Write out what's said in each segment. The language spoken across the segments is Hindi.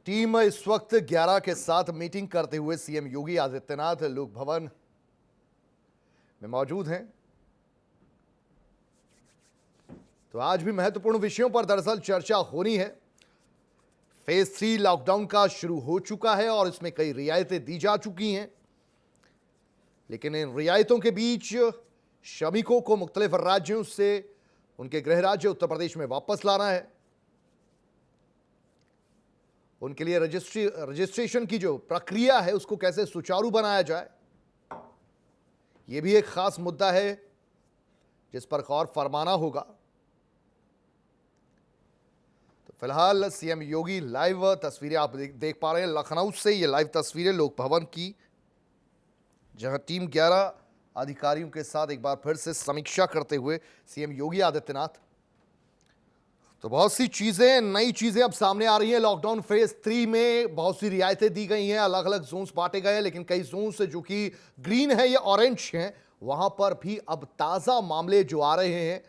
टीम इस वक्त 11 के साथ मीटिंग करते हुए सीएम योगी आदित्यनाथ लोक भवन में मौजूद हैं। तो आज भी महत्वपूर्ण विषयों पर दरअसल चर्चा होनी है। फेज 3 लॉकडाउन का शुरू हो चुका है और इसमें कई रियायतें दी जा चुकी हैं, लेकिन इन रियायतों के बीच श्रमिकों को मुख्तलिफ राज्यों से उनके गृह राज्य उत्तर प्रदेश में वापस लाना है। उनके लिए रजिस्ट्रेशन की जो प्रक्रिया है उसको कैसे सुचारू बनाया जाए, यह भी एक खास मुद्दा है जिस पर गौर फरमाना होगा। तो फिलहाल सीएम योगी लाइव तस्वीरें आप देख पा रहे हैं लखनऊ से। ये लाइव तस्वीरें लोक भवन की, जहां टीम 11 अधिकारियों के साथ एक बार फिर से समीक्षा करते हुए सीएम योगी आदित्यनाथ। तो बहुत सी चीजें, नई चीजें अब सामने आ रही हैं। लॉकडाउन फेज 3 में बहुत सी रियायतें दी गई हैं, अलग अलग जोन्स बांटे गए हैं, लेकिन कई जोन्स जो कि ग्रीन है या ऑरेंज हैं, वहां पर भी अब ताजा मामले जो आ रहे हैं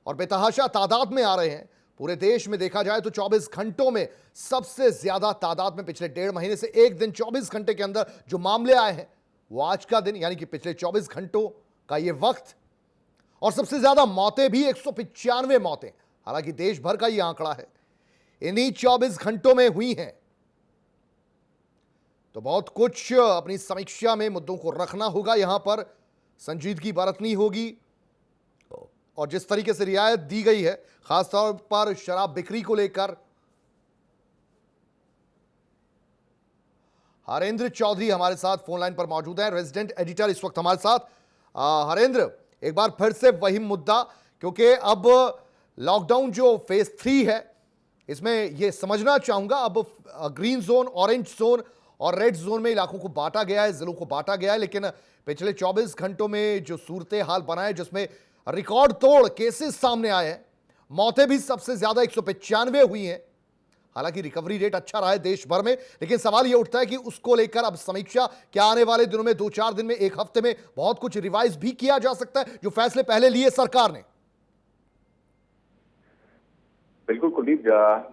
और बेतहाशा तादाद में आ रहे हैं। पूरे देश में देखा जाए तो 24 घंटों में सबसे ज्यादा तादाद में पिछले 1.5 महीने से एक दिन 24 घंटे के अंदर जो मामले आए हैं वो आज का दिन, यानी कि पिछले 24 घंटों का ये वक्त। और सबसे ज्यादा मौतें भी 195 मौतें, हालांकि देश भर का यह आंकड़ा है, इन्हीं 24 घंटों में हुई हैं। तो बहुत कुछ अपनी समीक्षा में मुद्दों को रखना होगा, यहां पर संजीदगी बरतनी होगी। और जिस तरीके से रियायत दी गई है खासतौर पर शराब बिक्री को लेकर, हरेंद्र चौधरी हमारे साथ फोन लाइन पर मौजूद हैं, रेजिडेंट एडिटर इस वक्त हमारे साथ। हरेंद्र, एक बार फिर से वही मुद्दा, क्योंकि अब लॉकडाउन जो फेज 3 है इसमें यह समझना चाहूंगा, अब ग्रीन जोन, ऑरेंज जोन और रेड जोन में इलाकों को बांटा गया है, जिलों को बांटा गया है, लेकिन पिछले 24 घंटों में जो सूरत हाल बना है जिसमें रिकॉर्ड तोड़ केसेस सामने आए हैं, मौतें भी सबसे ज्यादा 195 हुई हैं। हालांकि रिकवरी रेट अच्छा रहा है देश भर में, लेकिन सवाल यह उठता है कि उसको लेकर अब समीक्षा क्या आने वाले दिनों में, 2-4 दिन में, एक हफ्ते में बहुत कुछ रिवाइज भी किया जा सकता है जो फैसले पहले लिए सरकार ने। बिल्कुल कुलदीप,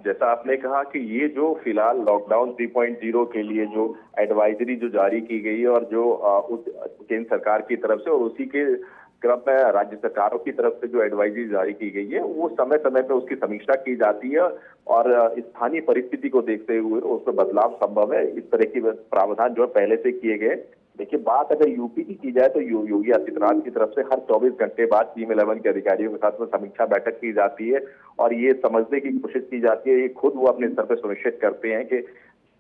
जैसा आपने कहा कि ये जो फिलहाल लॉकडाउन 3.0 के लिए जो एडवाइजरी जो जारी की गई है और जो केंद्र सरकार की तरफ से और उसी के क्रम में राज्य सरकारों की तरफ से जो एडवाइजरी जारी की गई है, वो समय समय पर उसकी समीक्षा की जाती है और स्थानीय परिस्थिति को देखते हुए उसमें बदलाव संभव है। इस तरह की प्रावधान जो है पहले से किए गए। देखिए, बात अगर यूपी की जाए तो योगी आदित्यनाथ की तरफ से हर 24 घंटे बाद टीम 11 के अधिकारियों के साथ में समीक्षा बैठक की जाती है और ये समझने की कोशिश की जाती है, ये खुद वो अपने स्तर पर सुनिश्चित करते हैं कि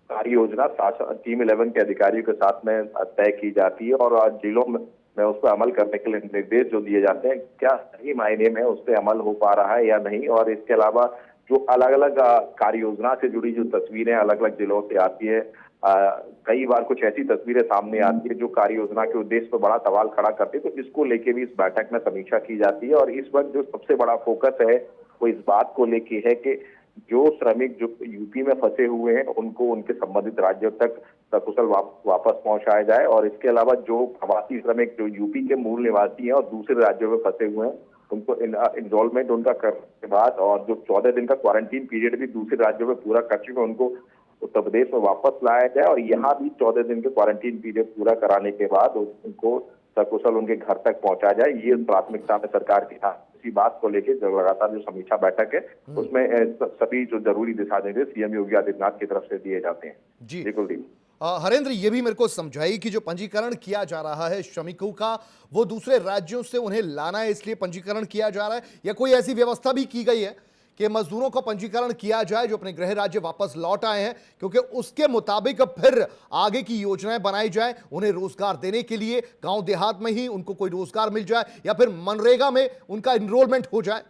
कार्य योजना टीम 11 के अधिकारियों के साथ में तय की जाती है और जिलों में उस पर अमल करने के लिए निर्देश जो दिए जाते हैं, क्या सही मायने में उस पर अमल हो पा रहा है या नहीं। और इसके अलावा जो अलग अलग कार्य योजना से जुड़ी जो तस्वीरें अलग अलग जिलों से आती है, कई बार कुछ ऐसी तस्वीरें सामने आती है जो कार्य योजना के उद्देश्य पर बड़ा सवाल खड़ा करती है, तो इसको लेके भी इस बैठक में समीक्षा की जाती है। और इस वक्त जो सबसे बड़ा फोकस है वो इस बात को लेके है कि जो श्रमिक जो यूपी में फंसे हुए हैं उनको उनके संबंधित राज्यों तक सकुशल वापस पहुंचाया जाए और इसके अलावा जो प्रवासी श्रमिक जो यूपी के मूल निवासी हैं और दूसरे राज्यों में फंसे हुए हैं उनको इनरोलमेंट उनका करने के बाद और जो 14 दिन का क्वारंटीन पीरियड भी दूसरे राज्यों में पूरा कर चुके हैं उनको उत्तर प्रदेश में वापस लाया जाए और यहाँ भी 14 दिन के क्वारंटीन पीरियड पूरा कराने के बाद उनको सकुशल उनके घर तक पहुंचाया जाए। ये प्राथमिकता में सरकार की इसी बात को लेकर जो लगातार जो समीक्षा बैठक है उसमें सभी जो जरूरी दिशा निर्देश सीएम योगी आदित्यनाथ की तरफ से दिए जाते हैं। जी बिल्कुल। हरेंद्र, ये भी मेरे को समझाइए कि जो पंजीकरण किया जा रहा है श्रमिकों का, वो दूसरे राज्यों से उन्हें लाना है इसलिए पंजीकरण किया जा रहा है या कोई ऐसी व्यवस्था भी की गई है कि मजदूरों का पंजीकरण किया जाए जो अपने गृह राज्य वापस लौट आए हैं, क्योंकि उसके मुताबिक फिर आगे की योजनाएं बनाई जाए, उन्हें रोजगार देने के लिए गांव देहात में ही उनको कोई रोजगार मिल जाए या फिर मनरेगा में उनका इनरोलमेंट हो जाए।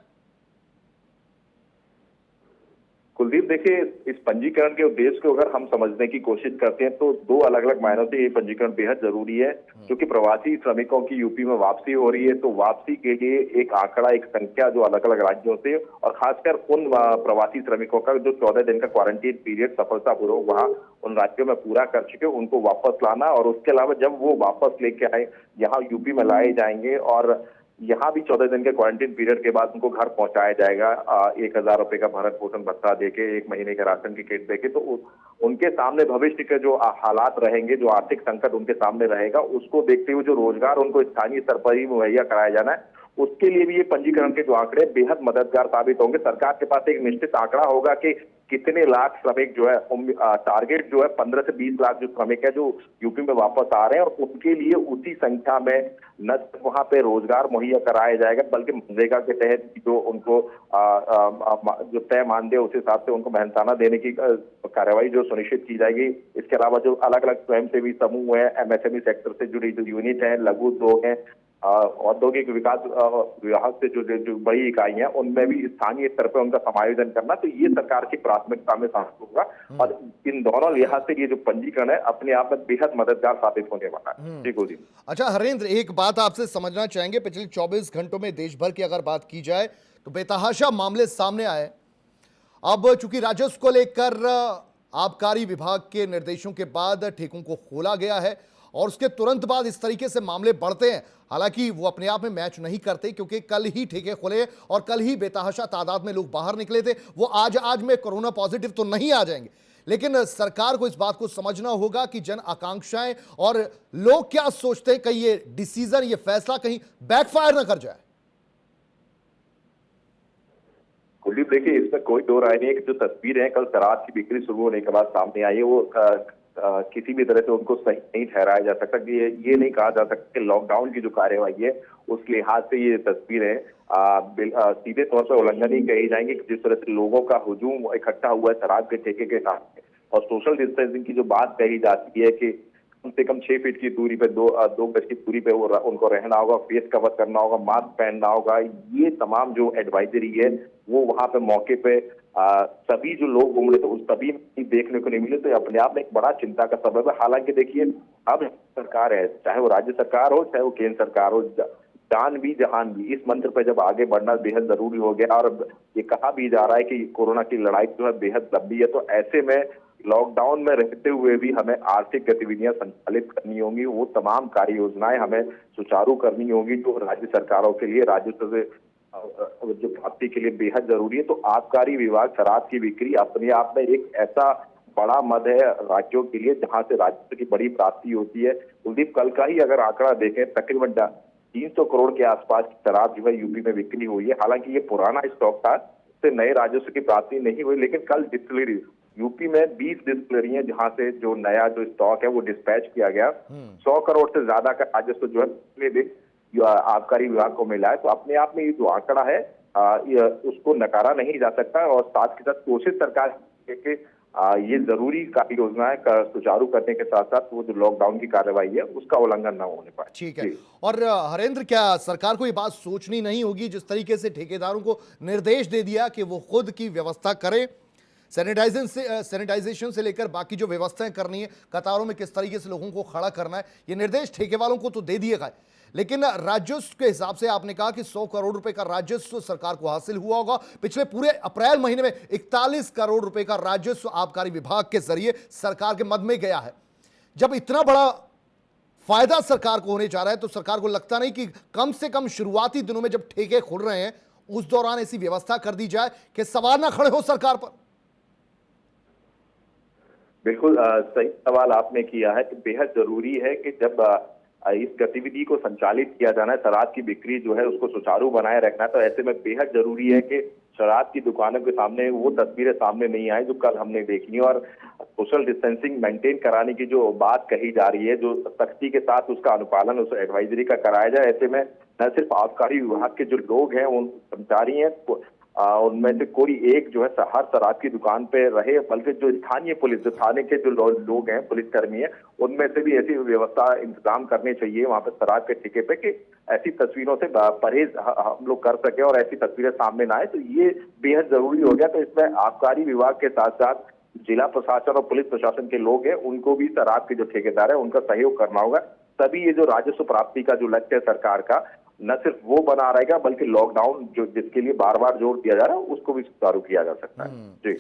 कुलदीप, देखिए, इस पंजीकरण के उद्देश्य को अगर हम समझने की कोशिश करते हैं तो दो अलग अलग मायनों से ये पंजीकरण बेहद जरूरी है। क्योंकि प्रवासी श्रमिकों की यूपी में वापसी हो रही है तो वापसी के लिए एक आंकड़ा, एक संख्या जो अलग अलग राज्यों से और खासकर उन प्रवासी श्रमिकों का जो 14 दिन का क्वारंटीन पीरियड सफलतापूर्वक वहां उन राज्यों में पूरा कर चुके, उनको वापस लाना और उसके अलावा जब वो वापस लेके आए यहाँ यूपी में लाए जाएंगे और यहाँ भी 14 दिन के क्वारंटीन पीरियड के बाद उनको घर पहुंचाया जाएगा 1,000 रुपए का भरण पोषण भत्ता देके, 1 महीने के राशन की किट देके। तो उनके सामने भविष्य के जो हालात रहेंगे, जो आर्थिक संकट उनके सामने रहेगा, उसको देखते हुए जो रोजगार उनको स्थानीय स्तर पर ही मुहैया कराया जाना है, उसके लिए भी ये पंजीकरण के जो आंकड़े बेहद मददगार साबित होंगे। सरकार के पास एक निश्चित आंकड़ा होगा कि कितने लाख श्रमिक जो है, टारगेट जो है 15 से 20 लाख जो श्रमिक है जो यूपी में वापस आ रहे हैं, और उनके लिए उसी संख्या में न सिर्फ वहां पे रोजगार मुहैया कराया जाएगा, बल्कि मनरेगा के तहत जो उनको जो तय मानदेय उस हिसाब से उनको मेहनताना देने की कार्रवाई जो सुनिश्चित की जाएगी। इसके अलावा जो अलग अलग स्वयंसेवी समूह है, एमएसएमई सेक्टर से जुड़ी जो यूनिट है, लघु उद्योग है, औद्योगिक विकास विभाग से जो बड़ी इकाइयां, उनमें भी स्थानीय स्तर पर उनका समायोजन करना, तो ये सरकार की प्राथमिकता में शामिल होगा। और इन दोनों लिहाज से ये जो पंजीकरण है अपने आप में बेहद मददगार साबित होने वाला है। जी कुलदीप। अच्छा हरेंद्र, एक बात आपसे समझना चाहेंगे, पिछले 24 घंटों में देश भर की अगर बात की जाए तो बेतहाशा मामले सामने आए। अब चूंकि राजस्व को लेकर आबकारी विभाग के निर्देशों के बाद ठेकों को खोला गया है और उसके तुरंत बाद इस तरीके से मामले बढ़ते हैं। हालांकि वो अपने आप में मैच नहीं करते, क्योंकि कल ही ठेके खुले और कल ही बेतहाशा तादाद में लोग बाहर निकले थे। वो आज में कोरोना पॉजिटिव तो नहीं आ जाएंगे, लेकिन सरकार को इस बात को समझना होगा कि जन आकांक्षाएं और लोग क्या सोचते हैं, कहीं ये डिसीजन, ये फैसला कहीं बैकफायर ना कर जाए। कुलदीप, देखिए इसमें कोई दो राय नहीं है कि जो तस्वीर है कल शराब की बिक्री शुरू होने के बाद सामने आई है, वो किसी भी तरह से उनको सही नहीं ठहराया जा सकता। ये नहीं कहा जा सकता कि लॉकडाउन की जो कार्यवाही है उस लिहाज से ये तस्वीरें सीधे तौर पर उल्लंघन ही कही जाएंगी। जिस तरह से लोगों का हुजूम इकट्ठा हुआ है शराब के ठेके के साथ, और सोशल डिस्टेंसिंग की जो बात कही जाती है कि कम से कम 6 फीट की दूरी पे, 2 गज की दूरी पे उनको रहना होगा, फेस कवर करना होगा, मास्क पहनना होगा, ये तमाम जो एडवाइजरी है वो वहां पे मौके पे सभी जो लोग उमड़े थे उस सभी में देखने को नहीं मिले। तो अपने आप में एक बड़ा चिंता का सबब है। हालांकि देखिए, अब सरकार है, चाहे वो राज्य सरकार हो चाहे वो केंद्र सरकार हो, जान भी जहान भी, इस मंत्र पर जब आगे बढ़ना बेहद जरूरी हो गया। और ये कहा भी जा रहा है कि कोरोना की लड़ाई जो है बेहद लंबी है, तो ऐसे में लॉकडाउन में रहते हुए भी हमें आर्थिक गतिविधियां संचालित करनी होंगी, वो तमाम कार्य योजनाएं हमें सुचारू करनी होंगी जो राज्य सरकारों के लिए राजस्व से जो प्राप्ति के लिए बेहद जरूरी है। तो आबकारी विभाग शराब की बिक्री अपने आप में एक ऐसा बड़ा मद है राज्यों के लिए जहां से राजस्व की बड़ी प्राप्ति होती है। कुलदीप, कल का ही अगर आंकड़ा देखें, तकरीबन 300 करोड़ के आसपास की शराब जो है यूपी में बिक्री हुई है। हालांकि ये पुराना स्टॉक था, इससे नए राजस्व की प्राप्ति नहीं हुई, लेकिन कल डिस्टिलरी यूपी में 20 डिस्टिलरी है जहां से जो नया जो स्टॉक है वो डिस्पैच किया गया। 100 करोड़ से ज्यादा का राजस्व जो है पिछले दिन आबकारी विभाग को मिला है। तो अपने आप में ये जो आंकड़ा है उसको नकारा नहीं जा सकता, और साथ के साथ कोशिश सरकार के ये जरूरी कार्य योजनाएं सुचारू करने के साथ साथ वो जो लॉकडाउन की कार्रवाई है उसका उल्लंघन न होने पाए। ठीक है। और हरेंद्र, क्या सरकार को ये बात सोचनी नहीं होगी, जिस तरीके से ठेकेदारों को निर्देश दे दिया कि वो खुद की व्यवस्था करें, सैनिटाइजेशन से लेकर बाकी जो व्यवस्थाएं करनी है, कतारों में किस तरीके से लोगों को खड़ा करना है, ये निर्देश ठेके वालों को तो दे दिए गए, लेकिन राजस्व के हिसाब से आपने कहा कि 100 करोड़ रुपए का राजस्व सरकार को हासिल हुआ होगा। पिछले पूरे अप्रैल महीने में 41 करोड़ रुपए का राजस्व आबकारी विभाग के जरिए सरकार के मद में गया है। जब इतना बड़ा फायदा सरकार को होने जा रहा है, तो सरकार को लगता नहीं कि कम से कम शुरुआती दिनों में जब ठेके खुल रहे हैं उस दौरान ऐसी व्यवस्था कर दी जाए कि सवाल ना खड़े हो सरकार पर? बिल्कुल सही सवाल आपने किया है कि बेहद जरूरी है कि जब इस गतिविधि को संचालित किया जाना है, शराब की बिक्री जो है उसको सुचारू बनाए रखना है, तो ऐसे में बेहद जरूरी है कि शराब की दुकानों के सामने वो तस्वीरें सामने नहीं आए जो कल हमने देखी, और सोशल डिस्टेंसिंग मेंटेन कराने की जो बात कही जा रही है, जो सख्ती के साथ उसका अनुपालन उस एडवाइजरी का कराया जाए। ऐसे में न सिर्फ आबकारी विभाग के जो लोग हैं, उन कर्मचारी हैं, उनमें से कोई एक जो है हर शराब की दुकान पे रहे, बल्कि जो स्थानीय पुलिस, जो थाने के जो लोग हैं, पुलिसकर्मी हैं, उनमें से भी ऐसी व्यवस्था इंतजाम करनी चाहिए वहां पे शराब के ठेके पे कि ऐसी तस्वीरों से परहेज हम लोग कर सके और ऐसी तस्वीरें सामने ना आए। तो ये बेहद जरूरी हो गया। तो इसमें आबकारी विभाग के साथ साथ जिला प्रशासन और पुलिस प्रशासन के लोग हैं, उनको भी शराब के जो ठेकेदार है उनका सहयोग करना होगा। तभी ये जो राजस्व प्राप्ति का जो लक्ष्य है सरकार का, न सिर्फ वो बना रहेगा, बल्कि लॉकडाउन जो जिसके लिए बार बार जोर दिया जा रहा है उसको भी सुचारू किया जा सकता है। जी।